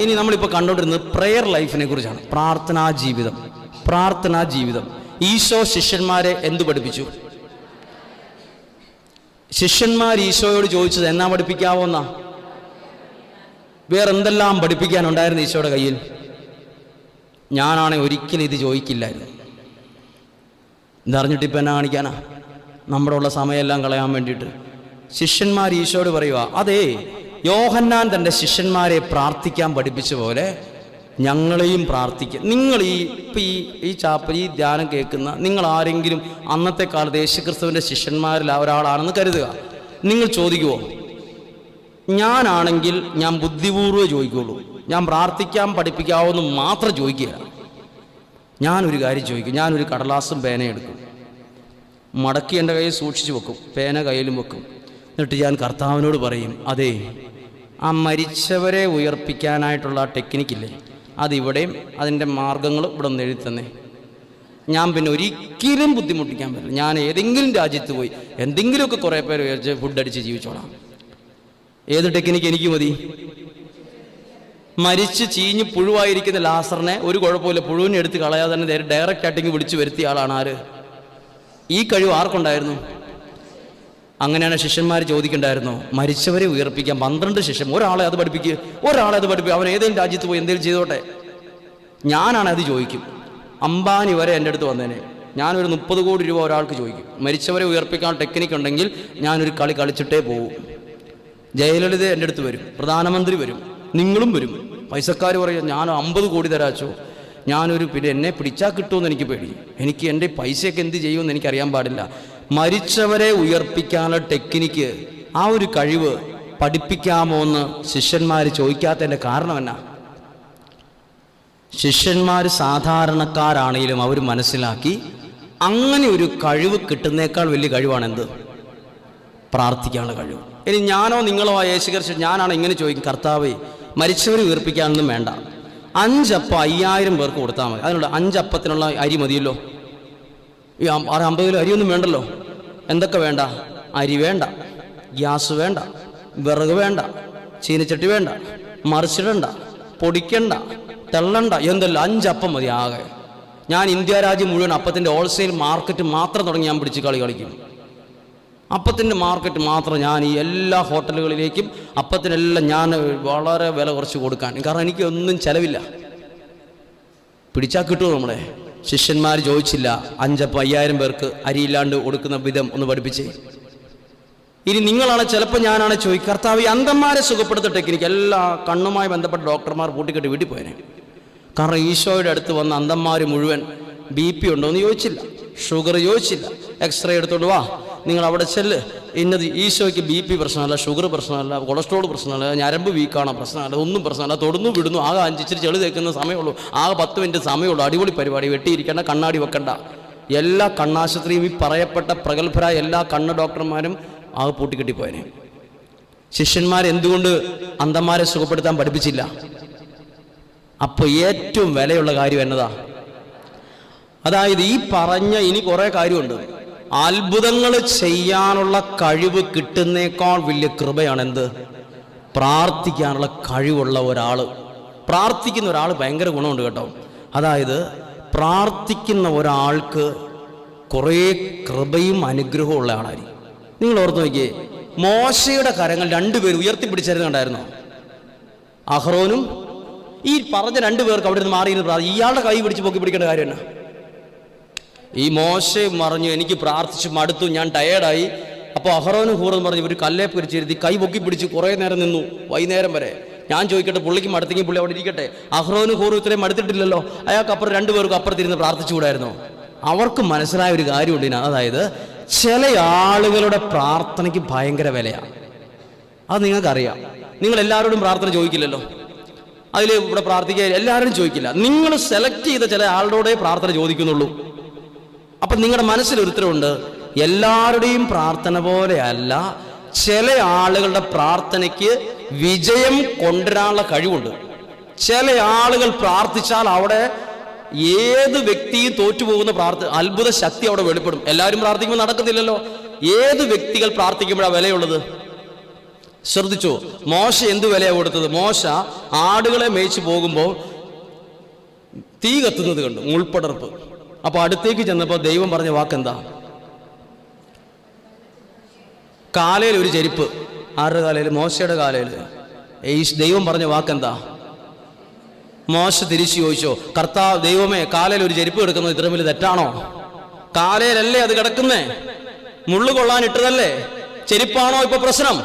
ഇനി നമ്മളിപ്പോൾ കണ്ടുകൊണ്ടിരുന്നത് പ്രെയർ ലൈഫിനെ കുറിച്ചാണ്. പ്രാർത്ഥനാ ജീവിതം. ഈശോ ശിഷ്യന്മാരെ എന്തു പഠിപ്പിച്ചു? ശിഷ്യന്മാർ ഈശോയോട് ചോദിച്ചത് എന്നാ പഠിപ്പിക്കാവോന്നാ? വേറെന്തെല്ലാം പഠിപ്പിക്കാനുണ്ടായിരുന്നു ഈശോയുടെ കയ്യിൽ? ഞാനാണെ ഒരിക്കലും ഇത് ചോദിക്കില്ലായിരുന്നു. ഇതറിഞ്ഞിട്ട് ഇപ്പം എന്നാ കാണിക്കാനാ? നമ്മുടെ ഉള്ള സമയമെല്ലാം കളയാൻ വേണ്ടിയിട്ട് ശിഷ്യന്മാർ ഈശോയോട് പറയുക, അതേ, യോഹന്നാൻ തൻ്റെ ശിഷ്യന്മാരെ പ്രാർത്ഥിക്കാൻ പഠിപ്പിച്ച പോലെ ഞങ്ങളെയും പ്രാർത്ഥിക്കുക. നിങ്ങൾ ഈ ചാപ്പൽ ഈ ധ്യാനം കേൾക്കുന്ന നിങ്ങൾ ആരെങ്കിലും അന്നത്തെ കാലത്ത് യേശുക്രിസ്തുവിൻ്റെ ശിഷ്യന്മാരിൽ ഒരാളാണെന്ന് കരുതുക. നിങ്ങൾ ചോദിക്കുമോ? ഞാനാണെങ്കിൽ ഞാൻ ബുദ്ധിപൂർവ്വം ചോദിക്കുകയുള്ളൂ. ഞാൻ പ്രാർത്ഥിക്കാൻ പഠിപ്പിക്കാവെന്ന് മാത്രം ചോദിക്കുക. ഞാനൊരു കാര്യം ചോദിക്കും. ഞാനൊരു കടലാസും പേനയും എടുക്കും, മടക്കി എൻ്റെ കയ്യിൽ സൂക്ഷിച്ച് വെക്കും, പേന കയ്യിലും വെക്കും. എന്നിട്ട് ഞാൻ കർത്താവിനോട് പറയും, അതേ, ആ മരിച്ചവരെ ഉയർപ്പിക്കാനായിട്ടുള്ള ആ ടെക്നിക്കില്ലേ, അതിവിടെയും അതിൻ്റെ മാർഗങ്ങൾ ഇവിടെ ഒന്ന് എഴുതി തന്നെ. ഞാൻ പിന്നെ ഒരിക്കലും ബുദ്ധിമുട്ടിക്കാൻ പറ്റില്ല. ഞാൻ ഏതെങ്കിലും രാജ്യത്ത് പോയി എന്തെങ്കിലുമൊക്കെ കുറേ പേര് വിചാരിച്ച് ഫുഡ് അടിച്ച് ജീവിച്ചോളാം. ഏത് ടെക്നിക്ക് എനിക്ക് മതി? മരിച്ച് ചീഞ്ഞ് പുഴുവായിരിക്കുന്ന ലാസറിനെ ഒരു കുഴപ്പമില്ല, പുഴുവിനെ എടുത്ത് കളയാതെ തന്നെ നേരെ ഡയറക്റ്റ് ആയിട്ടിങ്ങ് വിളിച്ചു വരുത്തിയ ആളാണ് ആര്? ഈ കഴിവ് ആർക്കുണ്ടായിരുന്നു? അങ്ങനെയാണ് ശിഷ്യന്മാർ ചോദിക്കണ്ടായിരുന്നു. മരിച്ചവരെ ഉയർപ്പിക്കാൻ 12 ശിഷ്യൻ, ഒരാളെ അത് പഠിപ്പിക്കുക. അവൻ ഏതെങ്കിലും രാജ്യത്ത് പോയി എന്തെങ്കിലും ചെയ്തോട്ടെ. ഞാനാണ് അത് ചോദിക്കും. അംബാനി വരെ എൻ്റെ അടുത്ത് വന്നേനെ. ഞാനൊരു 30 കോടി രൂപ ഒരാൾക്ക് ചോദിക്കും. മരിച്ചവരെ ഉയർപ്പിക്കാൻ ടെക്നിക്ക് ഉണ്ടെങ്കിൽ ഞാനൊരു കളി കളിച്ചിട്ടേ പോവും. ജയലളിത എൻ്റെ അടുത്ത് വരും, പ്രധാനമന്ത്രി വരും, നിങ്ങളും വരും. പൈസക്കാർ പറയും, ഞാൻ 50 കോടി തരാച്ചോ. പിന്നെ എന്നെ പിടിച്ചാൽ കിട്ടുമെന്ന് എനിക്ക് പേടി. എനിക്ക് എൻ്റെ പൈസയൊക്കെ എന്ത് ചെയ്യുമെന്ന് എനിക്കറിയാൻ പാടില്ല. മരിച്ചവരെ ഉയർപ്പിക്കാനുള്ള ടെക്നിക്ക്, ആ ഒരു കഴിവ് പഠിപ്പിക്കാമോ എന്ന് ശിഷ്യന്മാർ ചോദിക്കാത്തതിൻ്റെ കാരണം എന്നാ? ശിഷ്യന്മാർ സാധാരണക്കാരാണെങ്കിലും അവർ മനസ്സിലാക്കി അങ്ങനെ ഒരു കഴിവ് കിട്ടുന്നേക്കാൾ വലിയ കഴിവാണെന്ത്? പ്രാർത്ഥിക്കാനുള്ള കഴിവ്. ഇനി ഞാനോ നിങ്ങളോ ആ യേശുക്രിസ്തു ഞാനാണ് ഇങ്ങനെ ചോദിക്കും, കർത്താവേ, മരിച്ചവരെ ഉയർപ്പിക്കാനൊന്നും വേണ്ട, 5 അപ്പം 5000 പേർക്ക് കൊടുത്താൽ മതി. അതിനുള്ള 5 അപ്പത്തിനുള്ള അരി മതിയല്ലോ. ഈ 50 കിലോ അരിയൊന്നും വേണ്ടല്ലോ. എന്തൊക്കെ വേണ്ട? അരി വേണ്ട, ഗ്യാസ് വേണ്ട, വിറക് വേണ്ട, ചീനച്ചട്ടി വേണ്ട, മറിച്ചിടണ്ട, പൊടിക്കണ്ട, തെള്ളണ്ട, എന്തെല്ലാം 5 അപ്പം മതി ആകെ. ഞാൻ ഇന്ത്യ രാജ്യം മുഴുവൻ അപ്പത്തിൻ്റെ ഹോൾസെയിൽ മാർക്കറ്റ് മാത്രം തുടങ്ങി ഞാൻ പിടിച്ച് കളിക്കും. അപ്പത്തിൻ്റെ മാർക്കറ്റ് മാത്രം ഞാൻ ഈ എല്ലാ ഹോട്ടലുകളിലേക്കും അപ്പത്തിനെല്ലാം ഞാൻ വളരെ വില കുറച്ച് കൊടുക്കാൻ. കാരണം എനിക്ക് ഒന്നും ചിലവില്ല. പിടിച്ചാൽ കിട്ടുമോ നമ്മളെ? ശിഷ്യന്മാർ ചോദിച്ചില്ല, 5 അപ്പം 5000 പേർക്ക് അരിയില്ലാണ്ട് കൊടുക്കുന്ന വിധം ഒന്ന് പഠിപ്പിച്ചേ. ഇനി നിങ്ങളാണ്, ചിലപ്പോൾ ഞാനാണ് ചോദിക്കുക, കർത്താവ്, ഈ അന്ധന്മാരെ സുഖപ്പെടുത്ത ടെക്നിക്ക് എല്ലാ കണ്ണുമായി ബന്ധപ്പെട്ട ഡോക്ടർമാർ പൂട്ടിക്കെട്ടി വീട്ടിൽ പോയേനെ. കാരണം ഈശോയുടെ അടുത്ത് വന്ന അന്ധന്മാർ മുഴുവൻ BP ഉണ്ടോ എന്ന് ചോദിച്ചില്ല, ഷുഗർ ചോദിച്ചില്ല, എക്സ്റേ എടുത്തോണ്ട് വാ, നിങ്ങൾ അവിടെ ചെല്ല്, ഇന്നത്. ഈശോയ്ക്ക് BP പ്രശ്നമല്ല, ഷുഗർ പ്രശ്നമല്ല, കൊളസ്ട്രോൾ പ്രശ്നമല്ല, ഞരമ്പ് വീക്കാണോ പ്രശ്നമല്ല, ഒന്നും പ്രശ്നമല്ല. തൊടുന്നു വിടുന്നു, ആകെ 5 ഇച്ചിരി ചെളി തേക്കുന്ന സമയമുള്ളൂ, ആകെ 10 മിനിറ്റ് സമയമുള്ളൂ. അടിപൊളി പരിപാടി. വെട്ടിയിരിക്കേണ്ട, കണ്ണാടി വെക്കണ്ട. എല്ലാ കണ്ണാശുപത്രിയും ഈ പറയപ്പെട്ട പ്രഗത്ഭരായ എല്ലാ കണ്ണ് ഡോക്ടർമാരും ആകെ പൂട്ടിക്കെട്ടിപ്പോയനെ. ശിഷ്യന്മാർ എന്തുകൊണ്ട് അന്ധന്മാരെ സുഖപ്പെടുത്താൻ പഠിപ്പിച്ചില്ല? അപ്പോൾ ഏറ്റവും വിലയുള്ള കാര്യം എന്നതാ? അതായത് ഈ പറഞ്ഞ ഇനി കുറേ കാര്യമുണ്ട്. അത്ഭുതങ്ങൾ ചെയ്യാനുള്ള കഴിവ് കിട്ടുന്നേക്കാൾ വലിയ കൃപയാണ് എന്ത്? പ്രാർത്ഥിക്കാനുള്ള കഴിവുള്ള ഒരാൾ. പ്രാർത്ഥിക്കുന്ന ഒരാൾ ഭയങ്കര ഗുണമുണ്ട് കേട്ടോ. അതായത് പ്രാർത്ഥിക്കുന്ന ഒരാൾക്ക് കുറേ കൃപയും അനുഗ്രഹവും ഉള്ള ആളായിരിക്കും. നിങ്ങൾ ഓർത്ത് നോക്കിയേ, മോശയുടെ കരങ്ങൾ 2 പേർ ഉയർത്തിപ്പിടിച്ചിരുന്നുണ്ടായിരുന്നോ? അഹ്റോനും ഈ പറഞ്ഞ 2 പേർക്ക് അവിടെ നിന്ന് മാറിയിരുന്ന് ഇയാളുടെ കൈ പിടിച്ച് പൊക്കി പിടിക്കേണ്ട കാര്യം എന്നാ? ഈ മോശെ പറഞ്ഞു, എനിക്ക് പ്രാർത്ഥിച്ചു മടുത്തു, ഞാൻ ടയേർഡായി. അപ്പോൾ അഹ്റോനും ഹൂറും പറഞ്ഞു, ഒരു കല്ലേ പിടിച്ചിരുത്തി കൈ പൊക്കി പിടിച്ച് കുറേ നേരം നിന്നു, വൈകുന്നേരം വരെ. ഞാൻ ചോദിക്കട്ടെ, പുള്ളിക്ക് മടുത്തെങ്കിൽ പുള്ളി അവിടെ ഇരിക്കട്ടെ. അഹ്റോനും ഹൂറും ഇത്രയും മടുത്തിട്ടില്ലല്ലോ, അയാൾക്ക് അപ്പുറം 2 പേർക്കും അപ്പുറത്തിരുന്ന് പ്രാർത്ഥിച്ചുകൂടായിരുന്നോ? അവർക്ക് മനസ്സിലായ ഒരു കാര്യമുണ്ട് ഇതിനകത്ത്. അതായത് ചില ആളുകളുടെ പ്രാർത്ഥനയ്ക്ക് ഭയങ്കര വിലയാണ്. അത് നിങ്ങൾക്കറിയാം. നിങ്ങൾ എല്ലാവരോടും പ്രാർത്ഥന ചോദിക്കില്ലല്ലോ. അതിൽ ഇവിടെ പ്രാർത്ഥിക്കാൻ എല്ലാവരും ചോദിക്കില്ല. നിങ്ങൾ സെലക്ട് ചെയ്ത ചില ആളുടെ പ്രാർത്ഥന ചോദിക്കുന്നുള്ളൂ. അപ്പം നിങ്ങളുടെ മനസ്സിലൊരു ഉത്തരവുണ്ട്, എല്ലാവരുടെയും പ്രാർത്ഥന പോലെയല്ല, ചില ആളുകളുടെ പ്രാർത്ഥനയ്ക്ക് വിജയം കൊണ്ടുവരാനുള്ള കഴിവുണ്ട്. ചില ആളുകൾ പ്രാർത്ഥിച്ചാൽ അവിടെ ഏത് വ്യക്തിയും തോറ്റുപോകുന്ന അത്ഭുത ശക്തി അവിടെ വെളിപ്പെടും. എല്ലാവരും പ്രാർത്ഥിക്കുമ്പോൾ നടക്കുന്നില്ലല്ലോ. ഏത് വ്യക്തികൾ പ്രാർത്ഥിക്കുമ്പോഴാണ് വിലയുള്ളത്? ശ്രദ്ധിച്ചോ, മോശ എന്ത് വിലയാണ് കൊടുത്തത്? മോശ ആടുകളെ മേയിച്ചു പോകുമ്പോൾ തീ കത്തുന്നത് കണ്ടു, മുൾപ്പടർപ്പ്. അപ്പൊ അടുത്തേക്ക് ചെന്നപ്പോൾ ദൈവം പറഞ്ഞ വാക്കെന്താ? കാലയിൽ ഒരു ചെരുപ്പ്. ആരുടെ കാലയിൽ? മോശയുടെ കാലയിൽ. ദൈവം പറഞ്ഞ വാക്കെന്താ? മോശ തിരിച്ചു ചോദിച്ചോ, കർത്താവ് ദൈവമേ, കാലയിൽ ഒരു ചെരുപ്പ് കിടക്കുന്നത് ഇത്ര വലിയ തെറ്റാണോ? കാലയിലല്ലേ അത് കിടക്കുന്നേ? മുള്ളു കൊള്ളാൻ ഇട്ടതല്ലേ? ചെരുപ്പാണോ ഇപ്പൊ പ്രശ്നം?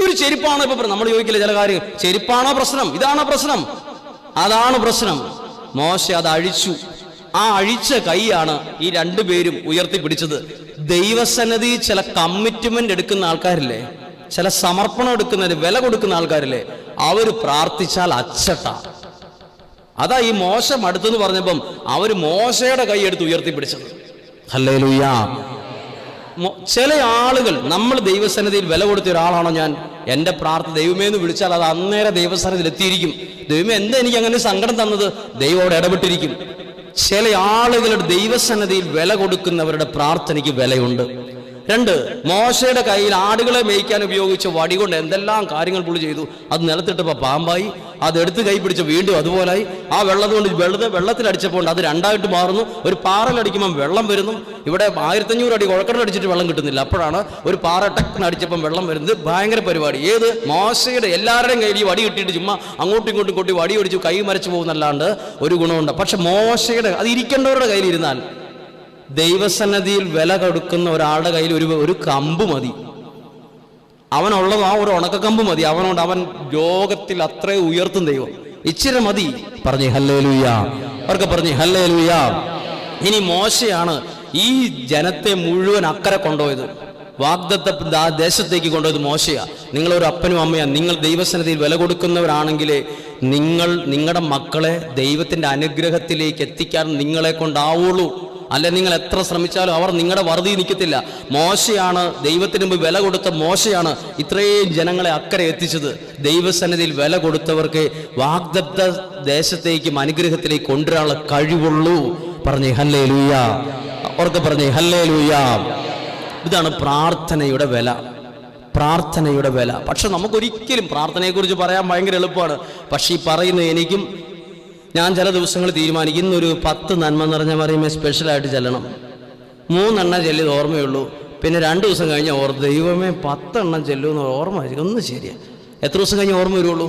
ഒരു ചെരുപ്പാണോ ഇപ്പൊ നമ്മൾ ചോദിക്കില്ല ചില കാര്യങ്ങൾ, ചെരുപ്പാണോ പ്രശ്നം? ഇതാണോ പ്രശ്നം? അതാണ് പ്രശ്നം. മോശ അത് അഴിച്ചു. ആ അഴിച്ച കൈയാണ് ഈ രണ്ടുപേരും ഉയർത്തിപ്പിടിച്ചത്. ദൈവസന്നിധി ചില കമ്മിറ്റ്മെന്റ് എടുക്കുന്ന ആൾക്കാരില്ലേ, ചില സമർപ്പണം എടുക്കുന്നതിന് വില കൊടുക്കുന്ന ആൾക്കാരില്ലേ, അവര് പ്രാർത്ഥിച്ചാൽ അച്ചട്ട. അതാ ഈ മോശ മടുത്തെന്ന് പറഞ്ഞപ്പം അവര് മോശയുടെ കൈ എടുത്ത് ഉയർത്തിപ്പിടിച്ചത്. ഹല്ലേലൂയ. ചില ആളുകൾ, നമ്മൾ ദൈവസന്നിധിയിൽ വില കൊടുത്ത ഒരാളാണോ ഞാൻ? എൻ്റെ പ്രാർത്ഥന ദൈവമേ എന്ന് വിളിച്ചാൽ അത് അന്നേരം ദൈവസന്നിധിയിൽ എത്തിയിരിക്കും. ദൈവമേ എന്താ എനിക്ക് അങ്ങനെ സങ്കടം തന്നത്? ദൈവം അവിടെ ഇടപെട്ടിരിക്കും. ചില ആളുകളുടെ ദൈവസന്നിധിയിൽ വില കൊടുക്കുന്നവരുടെ പ്രാർത്ഥനയ്ക്ക് വിലയുണ്ട്. 2, മോശയുടെ കയ്യിൽ ആടുകളെ മേയ്ക്കാൻ ഉപയോഗിച്ച വടി കൊണ്ട് എന്തെല്ലാം കാര്യങ്ങൾ പുള്ളി ചെയ്തു. അത് നിലത്തിട്ടപ്പോൾ പാമ്പായി, അതെടുത്ത് കൈ പിടിച്ച് വീണ്ടും അതുപോലായി. ആ വെള്ളം കൊണ്ട് വെള്ളത്തിലടിച്ചപ്പോൾ അത് രണ്ടായിട്ട് മാറുന്നു. ഒരു പാറയിലടിക്കുമ്പം വെള്ളം വരുന്നു. ഇവിടെ 1500 അടി കുഴക്കടലടിച്ചിട്ട് വെള്ളം കിട്ടുന്നില്ല. അപ്പോഴാണ് ഒരു പാറ ടക്കിനടിച്ചപ്പം വെള്ളം വരുന്നത്. ഭയങ്കര പരിപാടി. ഏത്? മോശയുടെ എല്ലാവരുടെയും കയ്യിൽ ഈ വടി കിട്ടിയിട്ട് ചുമ്മാ അങ്ങോട്ടും ഇങ്ങോട്ടും കൊട്ടി വടി ഒടിച്ചു കൈ മരച്ചു പോകുന്നല്ലാണ്ട് ഒരു ഗുണമുണ്ട്. പക്ഷെ മോശയുടെ അത് ഇരിക്കേണ്ടവരുടെ കയ്യിലിരുന്നാൽ, ദൈവസന്നിധിയിൽ വില കൊടുക്കുന്ന ഒരാളുടെ കയ്യിൽ ഒരു കമ്പ് മതി. അവനുള്ളത് ആ ഒരു ഉണക്കക്കമ്പ് മതി. അവനോട് അവൻ ലോകത്തിൽ അത്രേ ഉയർത്തും ദൈവം. ഇച്ചിരി മതി. പറഞ്ഞേ ഹല്ലേലൂയ. അവർക്ക് പറഞ്ഞേ ഹല്ലേലൂയ. ഇനി മോശയാണ് ഈ ജനത്തെ മുഴുവൻ അക്കരെ കൊണ്ടുപോയത്, വാഗ്ദത്ത ദേശത്തേക്ക് കൊണ്ടുപോയത് മോശയാ. നിങ്ങളൊരു അപ്പനും അമ്മയാ. നിങ്ങൾ ദൈവസന്നിധിയിൽ വില കൊടുക്കുന്നവരാണെങ്കിലേ നിങ്ങളുടെ മക്കളെ ദൈവത്തിന്റെ അനുഗ്രഹത്തിലേക്ക് എത്തിക്കാൻ നിങ്ങളെ കൊണ്ടാവുള്ളൂ. അല്ലെ നിങ്ങൾ എത്ര ശ്രമിച്ചാലും അവർ നിങ്ങളുടെ വറുതി നിൽക്കത്തില്ല. മോശയാണ് ദൈവത്തിന് മുമ്പ് വില കൊടുത്ത മോശയാണ് ഇത്രയും ജനങ്ങളെ അക്കരെ എത്തിച്ചത്. ദൈവസന്നിധിയിൽ വില കൊടുത്തവർക്ക് വാഗ്ദത്ത ദേശത്തേക്കും അനുഗ്രഹത്തിലേക്ക് കൊണ്ടുവരാനുള്ള കഴിവുള്ളൂ. പറഞ്ഞേ ഹല്ലേലൂയ. അവർക്ക് പറഞ്ഞേ ഹല്ലേലൂയ. ഇതാണ് പ്രാർത്ഥനയുടെ വില. പ്രാർത്ഥനയുടെ വില. പക്ഷെ നമുക്കൊരിക്കലും പ്രാർത്ഥനയെക്കുറിച്ച് പറയാൻ ഭയങ്കര എളുപ്പമാണ്. പക്ഷെ ഈ പറയുന്ന എനിക്കും, ഞാൻ ചില ദിവസങ്ങൾ തീരുമാനിക്കും ഇന്നൊരു 10 നന്മ നിറഞ്ഞ പറയുമ്പോൾ സ്പെഷ്യലായിട്ട് ചെല്ലണം. 3 എണ്ണം ചെല്ലിയത് ഓർമ്മയുള്ളൂ. പിന്നെ 2 ദിവസം കഴിഞ്ഞ് ദൈവമേ 10 എണ്ണം ചെല്ലുമെന്ന് ഓർമ്മ ഒന്ന് ശരിയാ. എത്ര ദിവസം കഴിഞ്ഞ് ഓർമ്മ വരുള്ളൂ?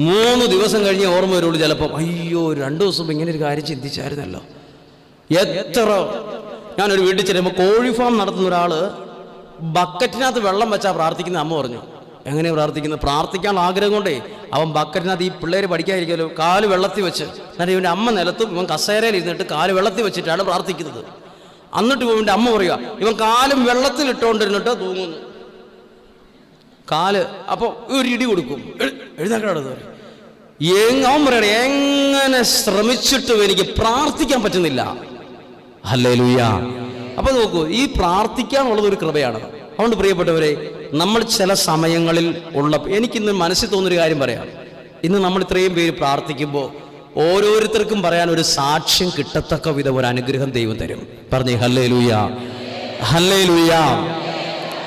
3 ദിവസം കഴിഞ്ഞ് ഓർമ്മ വരുള്ളൂ. ചിലപ്പം അയ്യോ 2 ദിവസം ഇങ്ങനെ ഒരു കാര്യം ചിന്തിച്ചായിരുന്നല്ലോ. എത്ര ഞാനൊരു വീട്ടിൽ ചെല്ലുമ്പോൾ കോഴി ഫാം നടത്തുന്ന ഒരാൾ ബക്കറ്റിനകത്ത് വെള്ളം വെച്ചാൽ പ്രാർത്ഥിക്കുന്ന അമ്മ പറഞ്ഞു. എങ്ങനെയാണ് പ്രാർത്ഥിക്കുന്നത്? പ്രാർത്ഥിക്കാനുള്ള ആഗ്രഹം കൊണ്ടേ അവൻ ബക്കറ്റിനകത്ത്, ഈ പിള്ളേർ പഠിക്കാതിരിക്കുമല്ലോ, കാല് വെള്ളത്തിൽ വെച്ച്, എന്നിട്ട് ഇവൻ്റെ അമ്മ നിലത്തും ഇവൻ കസേരയിൽ ഇരുന്നിട്ട് കാല് വെള്ളത്തിൽ വെച്ചിട്ടാണ് പ്രാർത്ഥിക്കുന്നത്. എന്നിട്ട് ഇവൻ്റെ അമ്മ പറയുക ഇവൻ കാലും വെള്ളത്തിൽ ഇട്ടുകൊണ്ടിരുന്നിട്ട് തൂങ്ങുന്നു. കാല് അപ്പോൾ ഒരു ഇടി കൊടുക്കും, എഴുന്നേക്കാടത്. അവൻ പറയണേ എങ്ങനെ ശ്രമിച്ചിട്ടും എനിക്ക് പ്രാർത്ഥിക്കാൻ പറ്റുന്നില്ല. ഹല്ലേലൂയ. അപ്പൊ നോക്കൂ, ഈ പ്രാർത്ഥിക്കാനുള്ളത് ഒരു കൃപയാണ്. അതുകൊണ്ട് പ്രിയപ്പെട്ടവരെ, നമ്മൾ ചില സമയങ്ങളിൽ എനിക്കിന്ന് മനസ്സിൽ തോന്നുന്നൊരു കാര്യം പറയാം. ഇന്ന് നമ്മൾ ഇത്രയും പേര് പ്രാർത്ഥിക്കുമ്പോൾ ഓരോരുത്തർക്കും പറയാൻ ഒരു സാക്ഷ്യം കിട്ടത്തക്ക വിധം ഒരു അനുഗ്രഹം ദൈവം തരും. പറഞ്ഞേ ഹല്ലേലൂയ. ഹല്ലേലൂയ.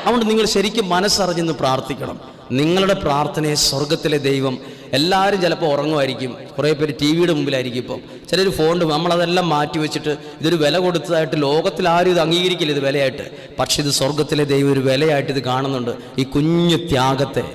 അതുകൊണ്ട് നിങ്ങൾ ശരിക്കും മനസ്സറിഞ്ഞെന്ന് പ്രാർത്ഥിക്കണം. നിങ്ങളുടെ പ്രാർത്ഥനയെ സ്വർഗത്തിലെ ദൈവം, എല്ലാവരും ചിലപ്പോൾ ഉറങ്ങുമായിരിക്കും, കുറേ പേര് ടി വിയുടെ മുമ്പിലായിരിക്കും. ഇപ്പം ചിലർ ഫോണിൽ, നമ്മളതെല്ലാം മാറ്റി വെച്ചിട്ട് ഇതൊരു വില കൊടുത്തതായിട്ട് ലോകത്തിൽ ആരും ഇത് അംഗീകരിക്കില്ല, ഇത് വിലയായിട്ട്. പക്ഷെ ഇത് സ്വർഗത്തിലെ ദൈവം ഒരു വിലയായിട്ട് ഇത് കാണുന്നുണ്ട്. ഈ കുഞ്ഞു ത്യാഗത്തെ,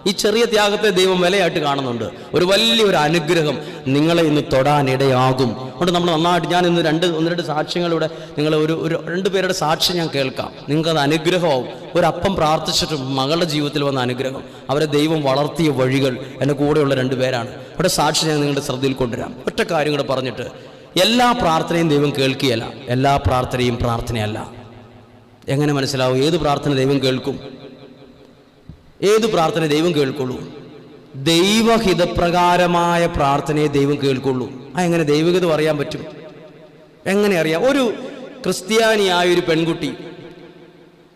ഈ ചെറിയ ത്യാഗത്തെ ദൈവം വിലയായിട്ട് കാണുന്നുണ്ട്. ഒരു വലിയൊരു അനുഗ്രഹം നിങ്ങളെ ഇന്ന് തൊടാനിടയാകും. അതുകൊണ്ട് നമ്മൾ നന്നായിട്ട്, ഞാൻ ഇന്ന് 1-2 സാക്ഷ്യങ്ങളിലൂടെ നിങ്ങൾ ഒരു 2 പേരുടെ സാക്ഷ്യം ഞാൻ കേൾക്കാം. നിങ്ങൾക്കത് അനുഗ്രഹമാവും. ഒരപ്പം പ്രാർത്ഥിച്ചിട്ടും മകളുടെ ജീവിതത്തിൽ വന്ന അനുഗ്രഹം, അവരെ ദൈവം വളർത്തിയ വഴികൾ. എൻ്റെ കൂടെയുള്ള 2 പേരാണ്. അവിടെ സാക്ഷ്യം ഞാൻ നിങ്ങളുടെ ശ്രദ്ധയിൽ കൊണ്ടുവരാം. ഒറ്റ കാര്യം കൂടെ പറഞ്ഞിട്ട്, എല്ലാ പ്രാർത്ഥനയും ദൈവം കേൾക്കുകയല്ല, എല്ലാ പ്രാർത്ഥനയും പ്രാർത്ഥനയല്ല. എങ്ങനെ മനസ്സിലാവും? ഏത് പ്രാർത്ഥന ദൈവം കേൾക്കും? ഏത് പ്രാർത്ഥന ദൈവം കേൾക്കുള്ളൂ? ദൈവഹിതപ്രകാരമായ പ്രാർത്ഥനയെ ദൈവം കേൾക്കുള്ളൂ. എങ്ങനെ ദൈവഹിതം അറിയാൻ പറ്റും? എങ്ങനെ അറിയാം? ഒരു ക്രിസ്ത്യാനിയായൊരു പെൺകുട്ടി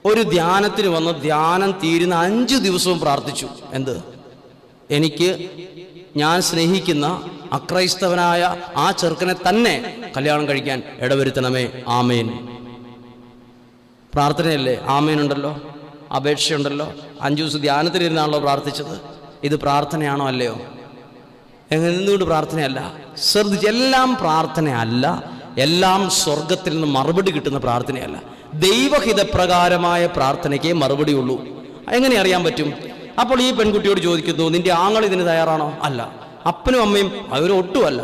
ഒരു ധ്യാനത്തിന് വന്ന് ധ്യാനം തീരുന്ന 5 ദിവസവും പ്രാർത്ഥിച്ചു. എന്ത്? ഞാൻ സ്നേഹിക്കുന്ന അക്രൈസ്തവനായ ആ ചെറുക്കനെ തന്നെ കല്യാണം കഴിക്കാൻ ഇടവരുത്തണമേ. ആമേൻ. പ്രാർത്ഥനയല്ലേ? ആമേൻ ഉണ്ടല്ലോ. അപേക്ഷയുണ്ടല്ലോ. 5 ദിവസം ധ്യാനത്തിലിരുന്നാണല്ലോ പ്രാർത്ഥിച്ചത്. ഇത് പ്രാർത്ഥനയാണോ അല്ലയോ? എന്തുകൊണ്ട് പ്രാർത്ഥനയല്ല? ശ്രദ്ധിച്ച്, എല്ലാം പ്രാർത്ഥനയല്ല, എല്ലാം സ്വർഗത്തിൽ നിന്ന് മറുപടി കിട്ടുന്ന പ്രാർത്ഥനയല്ല. ദൈവഹിതപ്രകാരമായ പ്രാർത്ഥനയ്ക്കേ മറുപടി ഉള്ളൂ. എങ്ങനെ അറിയാൻ പറ്റും? അപ്പോൾ ഈ പെൺകുട്ടിയോട് ചോദിക്കുന്നു, നിന്റെ ആങ്ങൾ ഇതിന് തയ്യാറാണോ? അല്ല. അപ്പനും അമ്മയും അവരും ഒട്ടുമല്ല.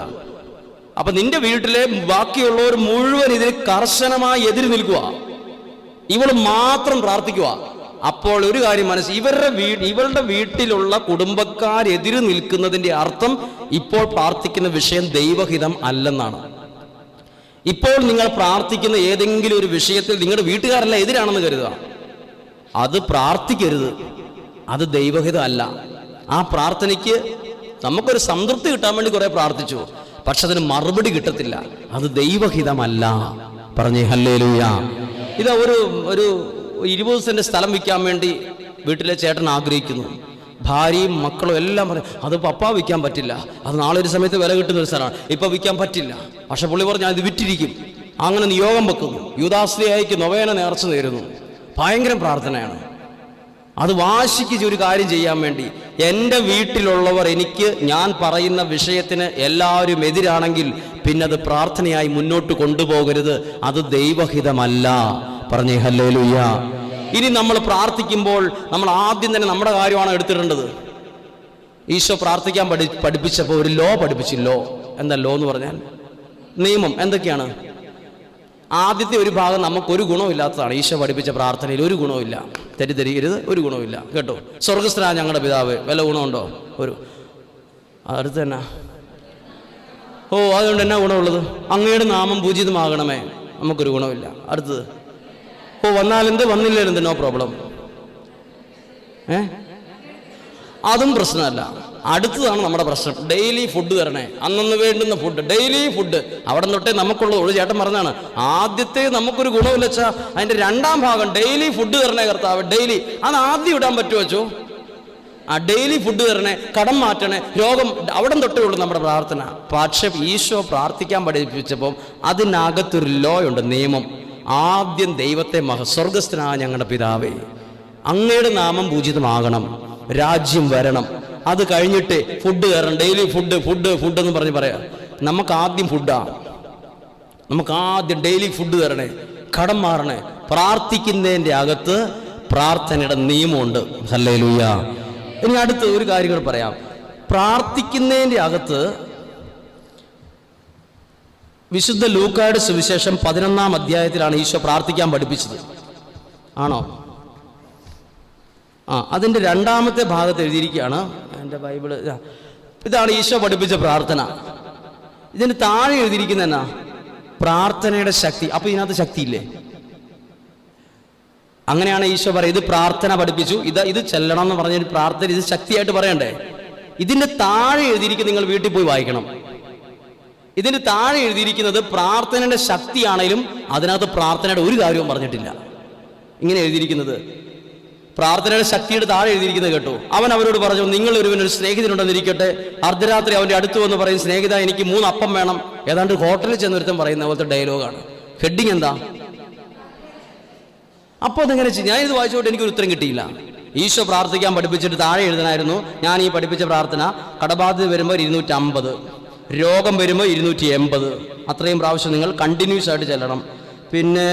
അപ്പൊ നിന്റെ വീട്ടിലെ ബാക്കിയുള്ളവർ മുഴുവൻ ഇതിന് കർശനമായി എതിര് നിൽക്കുക, ഇവൾ മാത്രം പ്രാർത്ഥിക്കുക. അപ്പോൾ ഒരു കാര്യം ഇവളുടെ വീട്ടിലുള്ള കുടുംബക്കാരെതിര് നിൽക്കുന്നതിന്റെ അർത്ഥം ഇപ്പോൾ പ്രാർത്ഥിക്കുന്ന വിഷയം ദൈവഹിതം അല്ലെന്നാണ്. ഇപ്പോൾ നിങ്ങൾ പ്രാർത്ഥിക്കുന്ന ഏതെങ്കിലും ഒരു വിഷയത്തിൽ നിങ്ങളുടെ വീട്ടുകാരല്ല എതിരാണെന്ന് കരുതുക, അത് പ്രാർത്ഥിക്കരുത്, അത് ദൈവഹിതം അല്ല. ആ പ്രാർത്ഥനയ്ക്ക് നമുക്കൊരു സംതൃപ്തി കിട്ടാൻ വേണ്ടി കുറെ പ്രാർത്ഥിച്ചു, പക്ഷെ അതിന് മറുപടി കിട്ടത്തില്ല, അത് ദൈവഹിതമല്ല. പറഞ്ഞേ ഹല്ലേലൂയ. ഇതാ ഒരു 20 സെന്റ് സ്ഥലം വിൽക്കാൻ വേണ്ടി വീട്ടിലെ ചേട്ടൻ ആഗ്രഹിക്കുന്നു. ഭാര്യയും മക്കളും എല്ലാം പറയും, അത് പപ്പാ വിൽക്കാൻ പറ്റില്ല, അത് നാളെ ഒരു സമയത്ത് വില കിട്ടുന്ന ഒരു സ്ഥലമാണ്, ഇപ്പൊ വിൽക്കാൻ പറ്റില്ല. പക്ഷെ പുള്ളി പറഞ്ഞു ഞാൻ ഇത് വിറ്റിരിക്കും. അങ്ങനെ നിയോഗം വെക്കുന്നു, യൂദാശ്രീയായിക്ക് നൊവേന നേർച്ച നേരുന്നു. ഭയങ്കര പ്രാർത്ഥനയാണ്. അത് വാശിക്ക് ഒരു കാര്യം ചെയ്യാൻ വേണ്ടി, എൻ്റെ വീട്ടിലുള്ളവർ ഞാൻ പറയുന്ന വിഷയത്തിന് എല്ലാവരും എതിരാണെങ്കിൽ പിന്നെ അത് പ്രാർത്ഥനയായി മുന്നോട്ട് കൊണ്ടുപോകരുത്, അത് ദൈവഹിതമല്ല. പറഞ്ഞേ ഹല്ലേലൂയ. ഇനി നമ്മൾ പ്രാർത്ഥിക്കുമ്പോൾ നമ്മൾ ആദ്യം തന്നെ നമ്മുടെ കാര്യമാണ് എടുത്തിടേണ്ടത്. ഈശോ പ്രാർത്ഥിക്കാൻ പഠിപ്പിച്ചപ്പോൾ ഒരു ലോ പഠിപ്പിച്ചില്ലോ. എന്താ ലോ എന്ന് പറഞ്ഞാൽ? നിയമം. എന്തൊക്കെയാണ്? ആദ്യത്തെ ഒരു ഭാഗം നമുക്കൊരു ഗുണമില്ലാത്തതാണ്. ഈശോ പഠിപ്പിച്ച പ്രാർത്ഥനയിൽ ഒരു ഗുണമില്ല, തെറ്റിദ്ധരിക്കരുത്, ഒരു ഗുണമില്ല കേട്ടോ. സ്വർഗസ്ഥനായ ഞങ്ങളുടെ പിതാവ്, വല്ല ഗുണമുണ്ടോ? അടുത്ത് തന്നെ. അതുകൊണ്ട് എന്നാ ഗുണമുള്ളത്? അങ്ങയുടെ നാമം പൂജിതമാകണമേ, നമുക്കൊരു ഗുണമില്ല. അടുത്തത്, വന്നാലെന്ത്, വന്നില്ലേലെന്ത്, നോ പ്രോബ്ലം. അതും പ്രശ്നമല്ല. അടുത്തതാണ് നമ്മുടെ പ്രശ്നം. ഡെയിലി ഫുഡ് തരണേ, അന്നന്ന് വേണ്ടുന്ന ഫുഡ്, ഡെയിലി ഫുഡ്. അവിടെ തൊട്ടേ നമുക്കുള്ളത്. ഒരു ചേട്ടൻ പറഞ്ഞാണ്, ആദ്യത്തെ നമുക്കൊരു ഗുണമില്ല വെച്ചാൽ അതിന്റെ 2ാം ഭാഗം ഡെയിലി ഫുഡ് തരണേ കർത്താവ്, ഡെയിലി. അത് ആദ്യം ഇടാൻ പറ്റുമോ വെച്ചോ? ഡെയിലി ഫുഡ് തരണേ, കടം മാറ്റണേ, രോഗം, അവിടെ തൊട്ടേ ഉള്ളൂ നമ്മുടെ പ്രാർത്ഥന. പക്ഷെ ഈശോ പ്രാർത്ഥിക്കാൻ പഠിപ്പിച്ചപ്പോൾ അതിനകത്തൊരു ലോ ഉണ്ട്, നിയമം. ആദ്യം ദൈവത്തെ സ്വർഗസ്ഥനായ ഞങ്ങളുടെ പിതാവേ, അങ്ങയുടെ നാമം പൂജിതമാകണം, രാജ്യം വരണം. അത് കഴിഞ്ഞിട്ട് ഫുഡ് തരണം, ഡെയിലി ഫുഡ് ഫുഡ് ഫുഡ് എന്ന് പറഞ്ഞ് പറയാം. നമുക്ക് ആദ്യം ഫുഡാണ്, നമുക്ക് ആദ്യം ഡെയിലി ഫുഡ് തരണേ, കടം മാറണേ. പ്രാർത്ഥിക്കുന്നതിൻ്റെ അകത്ത് പ്രാർത്ഥനയുടെ നിയമമുണ്ട്. ഹല്ലേലൂയ. ഇനി അടുത്ത് ഒരു കാര്യം കൂടെ പറയാം. പ്രാർത്ഥിക്കുന്നതിൻ്റെ അകത്ത് വിശുദ്ധ ലൂക്കായുടെ സുവിശേഷം 11-ാം അധ്യായത്തിലാണ് ഈശോ പ്രാർത്ഥിക്കാൻ പഠിപ്പിച്ചത്. ആണോ? അതിൻ്റെ 2ാമത്തെ ഭാഗത്ത് എഴുതിയിരിക്കുകയാണ്. എൻ്റെ ബൈബിള് ഇതാണ് ഈശോ പഠിപ്പിച്ച പ്രാർത്ഥന. ഇതിന് താഴെ എഴുതിയിരിക്കുന്ന എന്നാ? പ്രാർത്ഥനയുടെ ശക്തി. അപ്പൊ ഇതിനകത്ത് ശക്തിയില്ലേ? അങ്ങനെയാണ് ഈശോ പറയുന്നത്. ഇത് പ്രാർത്ഥന പഠിപ്പിച്ചു, ഇത് ചെല്ലണം എന്ന് പറഞ്ഞ പ്രാർത്ഥന, ഇത് ശക്തിയായിട്ട് പറയണ്ടേ? ഇതിന്റെ താഴെ എഴുതിയിരിക്കുന്ന നിങ്ങൾ വീട്ടിൽ പോയി വായിക്കണം. ഇതിന് താഴെ എഴുതിയിരിക്കുന്നത് പ്രാർത്ഥനയുടെ ശക്തിയാണെങ്കിലും അതിനകത്ത് പ്രാർത്ഥനയുടെ ഒരു കാര്യവും പറഞ്ഞിട്ടില്ല. ഇങ്ങനെ എഴുതിയിരിക്കുന്നത് പ്രാർത്ഥനയുടെ ശക്തിയുടെ താഴെ എഴുതിയിരിക്കുന്നത് കേട്ടോ. അവൻ അവരോട് പറഞ്ഞു, നിങ്ങൾ ഒരുവനൊരു സ്നേഹിതനുണ്ടെന്നിരിക്കട്ടെ, അർദ്ധരാത്രി അവൻ്റെ അടുത്ത് വന്ന് പറയും, സ്നേഹിത എനിക്ക് 3 അപ്പം വേണം. ഏതാണ്ട് ഹോട്ടലിൽ ചെന്നൊരുത്തം പറയുന്ന പോലത്തെ ഡയലോഗാണ്. ഹെഡിങ് എന്താ? അപ്പോൾ അതെങ്ങനെ ചെയ്യും? ഞാൻ ഇത് വായിച്ചോട്ട് എനിക്കൊരു ഉത്തരം കിട്ടിയില്ല. ഈശോ പ്രാർത്ഥിക്കാൻ പഠിപ്പിച്ചിട്ട് താഴെ എഴുതണമായിരുന്നു, ഞാൻ ഈ പഠിപ്പിച്ച പ്രാർത്ഥന കടബാധ്യത വരുമ്പോൾ 250, രോഗം വരുമ്പോൾ 280, അത്രയും പ്രാവശ്യം നിങ്ങൾ കണ്ടിന്യൂസ് ആയിട്ട് ചെല്ലണം. പിന്നെ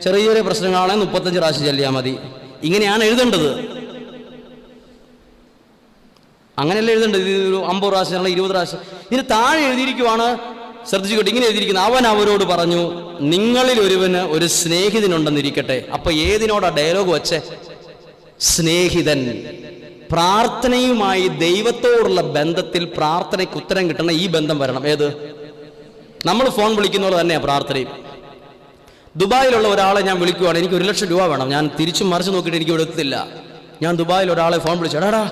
ചെറിയ ചെറിയ പ്രശ്നങ്ങളാണെങ്കിൽ 35 പ്രാവശ്യം ചെല്ലിയാൽ മതി. ഇങ്ങനെയാണ് എഴുതേണ്ടത്. അങ്ങനെയല്ല എഴുതേണ്ടത്. ഇത് ഒരു 50 പ്രാവശ്യം, 20 പ്രാവശ്യം. ഇതിന് താഴെ എഴുതിയിരിക്കുവാണ്, ശ്രദ്ധിച്ചു. ഇങ്ങനെ എഴുതിയിരിക്കുന്നത്, അവൻ അവരോട് പറഞ്ഞു, നിങ്ങളിൽ ഒരുവന് ഒരു സ്നേഹിതനുണ്ടെന്നിരിക്കട്ടെ. അപ്പൊ ഏതിനോടാ ഡയലോഗ് വെച്ചേ? സ്നേഹിതൻ. പ്രാർത്ഥനയുമായി ദൈവത്തോടുള്ള ബന്ധത്തിൽ പ്രാർത്ഥനയ്ക്ക് ഉത്തരം കിട്ടണം. ഈ ബന്ധം വരണം. ഏത്? നമ്മൾ ഫോൺ വിളിക്കുന്നവർ തന്നെയാണ് പ്രാർത്ഥനയും. ദുബായിലുള്ള ഒരാളെ ഞാൻ വിളിക്കുവാണ്, എനിക്ക് 1 ലക്ഷം രൂപ വേണം. ഞാൻ തിരിച്ചും മറിച്ച് നോക്കിയിട്ട് എനിക്ക് ഇവിടെ എത്തില്ല. ഞാൻ ദുബായിൽ ഒരാളെ ഫോൺ വിളിച്ചു, എടാ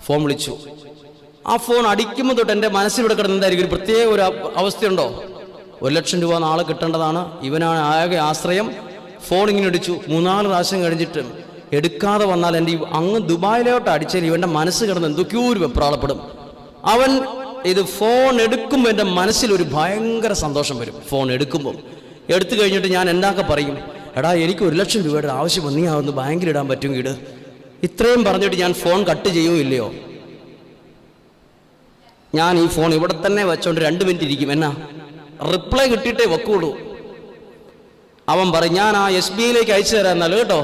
ഫോൺ വിളിച്ചു. ആ ഫോൺ അടിക്കുമ്പോൾ തൊട്ട് എൻ്റെ മനസ്സിലൂടെ കിടന്ന് എന്തായിരിക്കും? ഒരു പ്രത്യേക ഒരു അവസ്ഥയുണ്ടോ? 1 ലക്ഷം രൂപ നാളെ കിട്ടേണ്ടതാണ്, ഇവനാണ് ആകെ ആശ്രയം. ഫോൺ ഇങ്ങനെ അടിച്ചു. 3-4 പ്രാവശ്യം കഴിഞ്ഞിട്ട് എടുക്കാതെ വന്നാൽ എൻ്റെ അങ്ങ് ദുബായിലോട്ട് അടിച്ചാൽ ഇവൻ്റെ മനസ്സ് കിടന്ന് എന്തൊക്കെയോ ഒരു വെപ്രാളപ്പെടും. അവൻ ഇത് ഫോൺ എടുക്കുമ്പോൾ എൻ്റെ മനസ്സിലൊരു ഭയങ്കര സന്തോഷം വരും. ഫോൺ എടുക്കുമ്പോൾ എടുത്തു കഴിഞ്ഞിട്ട് ഞാൻ എന്താക്കെ പറയും, എടാ എനിക്ക് 1,00,000 രൂപയുടെ ആവശ്യം വന്നു, നീ അതൊന്ന് ബാങ്കിൽ ഇടാൻ പറ്റുമെങ്കിൽ ഇട്. ഇത്രയും പറഞ്ഞിട്ട് ഞാൻ ഫോൺ കട്ട് ചെയ്യുമോ ഇല്ലയോ? ഞാൻ ഈ ഫോൺ ഇവിടെ തന്നെ വെച്ചോണ്ട് 2 മിനിറ്റ് ഇരിക്കും. എന്നാ റിപ്ലൈ കിട്ടിയിട്ടേ വെക്കുള്ളൂ. അവൻ പറയും ഞാൻ ആ SBIയിലേക്ക് അയച്ചു തരാം എന്നാലും കേട്ടോ,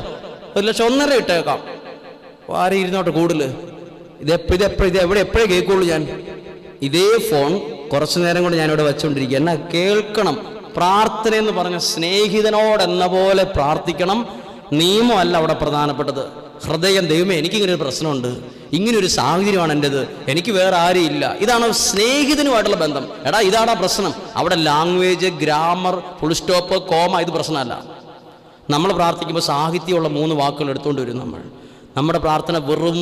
1,00,000 ഇട്ടേക്കാം. ആരെ ഇരുന്നോട്ടെ കൂടുതൽ. ഇത് എപ്പോഴേ കേൾക്കുള്ളൂ ഞാൻ. ഇതേ ഫോൺ കുറച്ചു നേരം കൊണ്ട് ഞാനിവിടെ വെച്ചുകൊണ്ടിരിക്കുക. എന്നാ കേൾക്കണം. പ്രാർത്ഥന എന്ന് പറഞ്ഞ സ്നേഹിതനോടെന്ന പോലെ പ്രാർത്ഥിക്കണം. നിയമമല്ല അവിടെ പ്രധാനപ്പെട്ടത്. ഹൃദയം, ദൈവമേ എനിക്കിങ്ങനെ ഒരു പ്രശ്നമുണ്ട്, ഇങ്ങനൊരു സാഹചര്യമാണ് എൻ്റെത്, എനിക്ക് വേറെ ആരും ഇല്ല. ഇതാണ് സ്നേഹിതനുമായിട്ടുള്ള ബന്ധം. എടാ ഇതാടാ പ്രശ്നം. അവിടെ language, grammar, full stop, comma ഇത് പ്രശ്നമല്ല. നമ്മൾ പ്രാർത്ഥിക്കുമ്പോൾ സാഹിത്യമുള്ള 3 വാക്കുകൾ എടുത്തുകൊണ്ട് വരും. നമ്മുടെ പ്രാർത്ഥന വെറും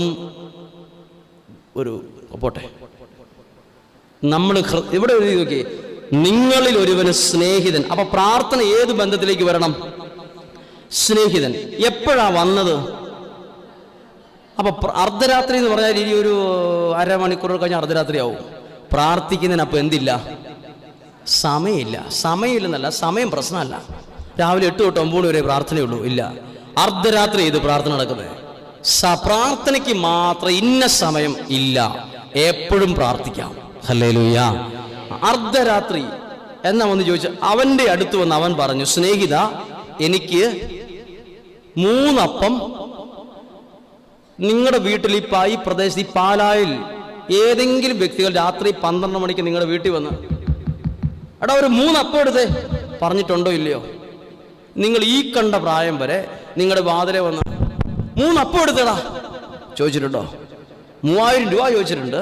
ഒരു പോട്ടെ. നമ്മൾ ഇവിടെ എഴുതി നോക്കി, നിങ്ങളിൽ ഒരുവന് സ്നേഹിതൻ. അപ്പൊ പ്രാർത്ഥന ഏത് ബന്ധത്തിലേക്ക് വരണം? സ്നേഹിതൻ. എപ്പോഴാ വന്നത്? അപ്പൊ അർദ്ധരാത്രി എന്ന് പറഞ്ഞാൽ ഇനി ഒരു അരമണിക്കൂർ കഴിഞ്ഞാൽ അർദ്ധരാത്രി ആവും. പ്രാർത്ഥിക്കുന്നതിന് അപ്പൊ എന്തില്ല? സമയമില്ല. സമയമില്ലെന്നല്ല, സമയം പ്രശ്നമല്ല. രാവിലെ 8 തൊട്ട് 9 വരെ പ്രാർത്ഥനയുള്ളൂ. ഇല്ല, അർദ്ധരാത്രി ഇത് പ്രാർത്ഥന നടക്കുന്നത്. പ്രാർത്ഥനയ്ക്ക് മാത്രം ഇന്ന സമയം ഇല്ല, എപ്പോഴും പ്രാർത്ഥിക്കാം. ഹല്ലേലൂയ. അർദ്ധരാത്രി എന്നാ വന്ന് ചോദിച്ചു. അവന്റെ അടുത്ത് വന്ന് അവൻ പറഞ്ഞു, സ്നേഹിത എനിക്ക് 3 അപ്പം നിങ്ങളുടെ വീട്ടിൽ ഈ പ്രദേശത്ത് ഈ പാലായിൽ ഏതെങ്കിലും വ്യക്തികൾ രാത്രി 12 മണിക്ക് നിങ്ങളുടെ വീട്ടിൽ വന്ന് എടാ ഒരു 3 അപ്പം എടുത്തേ പറഞ്ഞിട്ടുണ്ടോ ഇല്ലയോ? നിങ്ങൾ ഈ കണ്ട പ്രായം വരെ നിങ്ങളുടെ വാതിലെ വന്ന് 3 അപ്പം എടുത്തടാ ചോദിച്ചിട്ടുണ്ടോ? 3000 രൂപ ചോദിച്ചിട്ടുണ്ട്.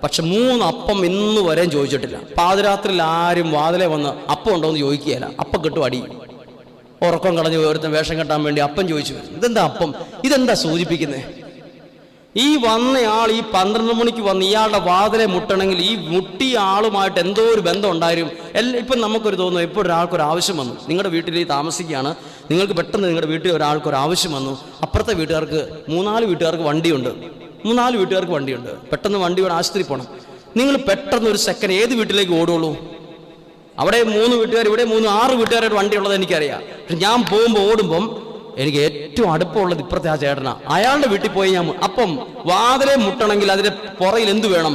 പക്ഷെ 3 അപ്പം ഇന്ന് വരെയും ചോദിച്ചിട്ടില്ല. പാതിരാത്രിയിൽ ആരും വാതിലെ വന്ന് അപ്പം ഉണ്ടോ എന്ന് ചോദിക്കുകയില്ല. അപ്പം കിട്ടും അടി. ഉറക്കം കളഞ്ഞ് ഓരോരുത്തൻ വേഷം കെട്ടാൻ വേണ്ടി അപ്പം ചോദിച്ചു. ഇതെന്താ അപ്പം? ഇതെന്താ സൂചിപ്പിക്കുന്നത്? ഈ വന്നയാൾ ഈ 12 മണിക്ക് വന്ന് ഇയാളുടെ വാതിലെ മുട്ടണമെങ്കിൽ ഈ മുട്ടിയ ആളുമായിട്ട് എന്തോ ഒരു ബന്ധം ഉണ്ടായിരുന്നു. ഇപ്പം നമുക്കൊരു തോന്നുന്നു, ഇപ്പോൾ ഒരാൾക്കൊരു ആവശ്യം വന്നു. നിങ്ങളുടെ വീട്ടിൽ താമസിക്കുകയാണ്, നിങ്ങൾക്ക് പെട്ടെന്ന് നിങ്ങളുടെ വീട്ടിൽ ഒരാൾക്കൊരു ആവശ്യം വന്നു. അപ്പുറത്തെ വീട്ടുകാർക്ക് 3-4 വീട്ടുകാർക്ക് വണ്ടിയുണ്ട്. 3-4 വീട്ടുകാർക്ക് വണ്ടിയുണ്ട്. പെട്ടെന്ന് വണ്ടി വേണം, ആശുപത്രി പോകണം. നിങ്ങൾ പെട്ടെന്ന് ഒരു സെക്കൻഡ് ഏത് വീട്ടിലേക്ക് ഓടുള്ളൂ? അവിടെ 3 വീട്ടുകാർ, ഇവിടെ 6 വീട്ടുകാരുടെ വണ്ടി ഉള്ളത് എനിക്കറിയാം. പക്ഷെ ഞാൻ പോകുമ്പോൾ ഓടുമ്പം എനിക്ക് ഏറ്റവും അടുപ്പമുള്ളത് ഇപ്പുറത്തെ ആ ചേട്ടനാ. അയാളുടെ വീട്ടിൽ പോയി ഞാൻ അപ്പം വാതിലെ മുട്ടണമെങ്കിൽ അതിന്റെ പുറയിൽ എന്ത് വേണം?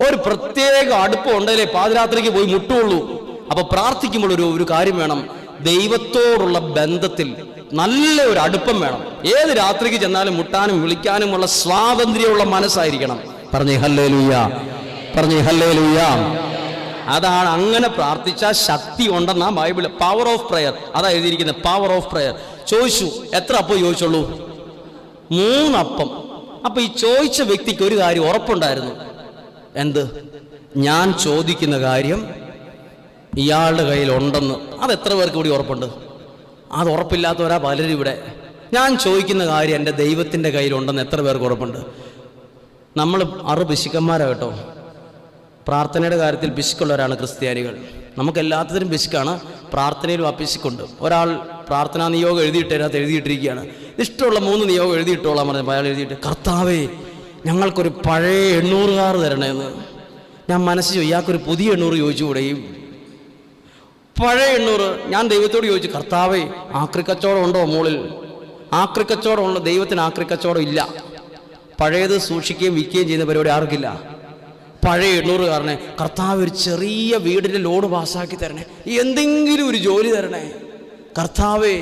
ഒരു പ്രത്യേക അടുപ്പം ഉണ്ടെങ്കിലേ പാതിരാത്രിക്ക് പോയി മുട്ടുള്ളൂ. അപ്പൊ പ്രാർത്ഥിക്കുമ്പോൾ ഒരു കാര്യം വേണം, ദൈവത്തോടുള്ള ബന്ധത്തിൽ നല്ല ഒരു അടുപ്പം വേണം. ഏത് രാത്രിക്ക് ചെന്നാലും മുട്ടാനും വിളിക്കാനുമുള്ള സ്വാതന്ത്ര്യമുള്ള മനസ്സായിരിക്കണം. പറഞ്ഞേ ഹല്ലേലൂയ, പറഞ്ഞേ ഹല്ലേലൂയ. അതാണ്, അങ്ങനെ പ്രാർത്ഥിച്ചാൽ ശക്തി ഉണ്ടെന്നാ ബൈബിള്. പവർ ഓഫ് പ്രയർ അതാ എഴുതിയിരിക്കുന്നത്, പവർ ഓഫ് പ്രയർ. ചോദിച്ചു എത്ര അപ്പം ചോദിച്ചുള്ളൂ? 3 അപ്പം. അപ്പൊ ഈ ചോദിച്ച വ്യക്തിക്ക് ഒരു കാര്യം ഉറപ്പുണ്ടായിരുന്നു. എന്ത്? ഞാൻ ചോദിക്കുന്ന കാര്യം ഇയാളുടെ കയ്യിൽ ഉണ്ടെന്ന്. അത് എത്ര പേർക്ക് കൂടി ഉറപ്പുണ്ട്? അത് ഉറപ്പില്ലാത്തവരാ പലരും ഇവിടെ. ഞാൻ ചോദിക്കുന്ന കാര്യം എൻ്റെ ദൈവത്തിൻ്റെ കയ്യിലുണ്ടെന്ന് എത്ര പേർക്ക് ഉറപ്പുണ്ട്? നമ്മൾ 6 പിശുക്കന്മാരാ കേട്ടോ. പ്രാർത്ഥനയുടെ കാര്യത്തിൽ പിശുക്കുള്ളവരാണ് ക്രിസ്ത്യാനികൾ. നമുക്കെല്ലാത്തിനും പിശുക്കാണ്, പ്രാർത്ഥനയിലും ആ പിശുക്കുണ്ട്. ഒരാൾ പ്രാർത്ഥനാ നിയോഗം എഴുതിയിട്ടതിനകത്ത് എഴുതിയിട്ടിരിക്കുകയാണ്, ഇഷ്ടമുള്ള 3 നിയോഗം എഴുതിയിട്ടോളാൻ പറഞ്ഞപ്പോൾ അയാൾ എഴുതിയിട്ട്, കർത്താവേ ഞങ്ങൾക്കൊരു പഴയ 800 കാർ തരണേന്ന്. ഞാൻ മനസ്സിൽ ഇയാൾക്കൊരു പുതിയ 800 ചോദിച്ചുകൂടെ? ഈ പഴയ 800. ഞാൻ ദൈവത്തോട് ചോദിച്ചു, കർത്താവേ ആക്രിക്കച്ചവടം ഉണ്ടോ മുകളിൽ? ആക്രിക്കച്ചവടം ഉണ്ടോ? ദൈവത്തിന് ആക്രിക്കച്ചവടം ഇല്ല. പഴയത് സൂക്ഷിക്കുകയും വിൽക്കുകയും ചെയ്യുന്ന പരിപാടി ആർക്കില്ല. പഴയ 800 കാരനെ കർത്താവ് ഒരു ചെറിയ വീടിൻ്റെ ലോഡ് പാസ്സാക്കി തരണേ, എന്തെങ്കിലും ഒരു ജോലി തരണേ കർത്താവേ.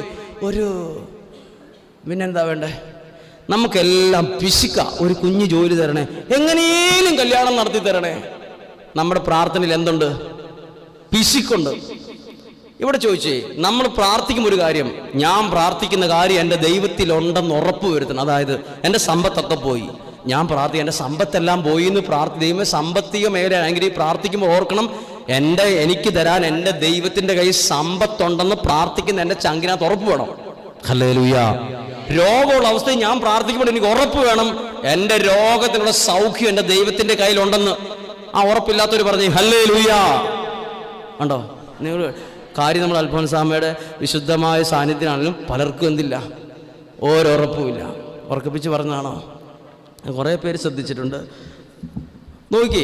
പിന്നെന്താ വേണ്ടേ? നമുക്കെല്ലാം പിശുക്ക, ഒരു കുഞ്ഞു ജോലി തരണേ, എങ്ങനെയും കല്യാണം നടത്തി തരണേ. നമ്മുടെ പ്രാർത്ഥനയിൽ എന്തുണ്ട്? പിശുക്കുണ്ട്. ഇവിടെ ചോദിച്ചേ, നമ്മൾ പ്രാർത്ഥിക്കുമ്പോൾ ഒരു കാര്യം, ഞാൻ പ്രാർത്ഥിക്കുന്ന കാര്യം എൻ്റെ ദൈവത്തിലുണ്ടെന്ന് ഉറപ്പ് വരുത്തണം. അതായത് എൻ്റെ സമ്പത്തൊക്കെ പോയി, ഞാൻ എൻ്റെ സമ്പത്തെല്ലാം പോയി എന്ന് ദൈവമേ സാമ്പത്തിക മേഖലയാണെങ്കിൽ പ്രാർത്ഥിക്കുമ്പോൾ ഓർക്കണം, എനിക്ക് തരാൻ എൻ്റെ ദൈവത്തിൻ്റെ കയ്യിൽ സമ്പത്തുണ്ടെന്ന് പ്രാർത്ഥിക്കുന്ന എൻ്റെ ചങ്കിനകത്ത് ഉറപ്പ് വേണം. ഹല്ലേലൂയ. രോഗമുള്ള അവസ്ഥയിൽ ഞാൻ പ്രാർത്ഥിക്കുമ്പോൾ എനിക്ക് ഉറപ്പ് വേണം, എൻ്റെ രോഗത്തിനുള്ള സൗഖ്യം എൻ്റെ ദൈവത്തിൻ്റെ കയ്യിലുണ്ടെന്ന്. ആ ഉറപ്പില്ലാത്തവർ പറഞ്ഞു ഹല്ലേലൂയ. കണ്ടോ നിങ്ങൾ കാര്യം? നമ്മൾ അൽഫോൻസാമ്മയുടെ വിശുദ്ധമായ സാന്നിധ്യമാണെങ്കിലും പലർക്കും എന്തില്ല, ഓരോറപ്പുമില്ല. ഉറപ്പിച്ച് പറഞ്ഞതാണോ? കുറേ പേര് ശ്രദ്ധിച്ചിട്ടുണ്ട്. നോക്കി,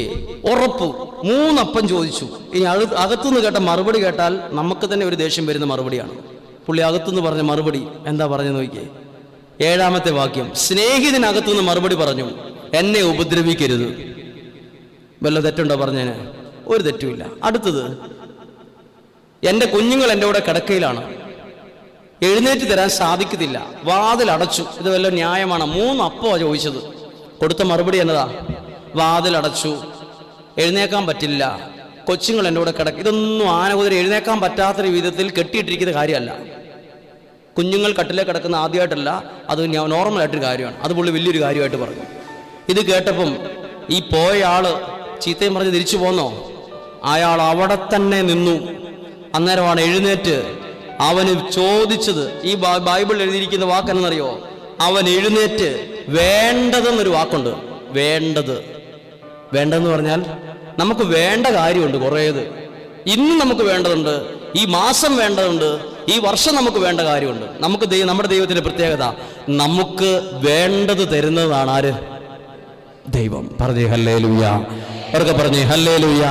ഉറപ്പ്. 3 അപ്പം ചോദിച്ചു. ഇനി അകത്തുനിന്ന് കേട്ട മറുപടി കേട്ടാൽ നമുക്ക് തന്നെ ഒരു ദേഷ്യം വരുന്ന മറുപടിയാണ്. പുള്ളി അകത്തുനിന്ന് പറഞ്ഞ മറുപടി എന്താ പറഞ്ഞു നോക്കിയേ? 7-ാമത്തെ വാക്യം, സ്നേഹിതനകത്തുനിന്ന് മറുപടി പറഞ്ഞു, എന്നെ ഉപദ്രവിക്കരുത്. വല്ല തെറ്റുണ്ടോ പറഞ്ഞതിന്? ഒരു തെറ്റുമില്ല. അടുത്തത്, എൻ്റെ കുഞ്ഞുങ്ങൾ എൻ്റെ കൂടെ കിടക്കയിലാണ്, എഴുന്നേറ്റ് തരാൻ സാധിക്കത്തില്ല, വാതിൽ അടച്ചു. ഇത് വല്ല ന്യായമാണ്? 3 അപ്പമാണ് ചോദിച്ചത്, കൊടുത്ത മറുപടി എന്നതാ? വാതിൽ അടച്ചു, എഴുന്നേക്കാൻ പറ്റില്ല, കൊച്ചുങ്ങൾ എൻ്റെ കൂടെ കിടക്ക. ഇതൊന്നും ആനകുതിര എഴുന്നേക്കാൻ പറ്റാത്ത വിധത്തിൽ കെട്ടിയിട്ടിരിക്കുന്ന കാര്യമല്ല. കുഞ്ഞുങ്ങൾ കട്ടിലേ കിടക്കുന്ന ആദ്യമായിട്ടല്ല, അത് നോർമലായിട്ടൊരു കാര്യമാണ്. അത് പുള്ളി വലിയൊരു കാര്യമായിട്ട് പറഞ്ഞു. ഇത് കേട്ടപ്പം ഈ പോയ ആള് ചീത്തയും പറഞ്ഞ് തിരിച്ചു പോന്നോ? അയാൾ അവിടെ തന്നെ നിന്നു. അന്നേരമാണ് എഴുന്നേറ്റ് അവന് ചോദിച്ചത്. ഈ ബൈബിളിൽ എഴുതിയിരിക്കുന്ന വാക്കെന്നറിയോ? അവൻ എഴുന്നേറ്റ് വേണ്ടതെന്നൊരു വാക്കുണ്ട്. വേണ്ടത്. വേണ്ടതെന്ന് പറഞ്ഞാൽ നമുക്ക് വേണ്ട കാര്യമുണ്ട് കുറേത്. ഇന്ന് നമുക്ക് വേണ്ടതുണ്ട്, ഈ മാസം വേണ്ടതുണ്ട്, ഈ വർഷം നമുക്ക് വേണ്ട കാര്യമുണ്ട്. നമുക്ക് നമ്മുടെ ദൈവത്തിന്റെ പ്രത്യേകത, നമുക്ക് വേണ്ടത് തരുന്നതാണ് ആര്? ദൈവം. പറഞ്ഞേ ഹല്ലേലൂയ. അവർക്ക് പറഞ്ഞേ ഹല്ലേലൂയ.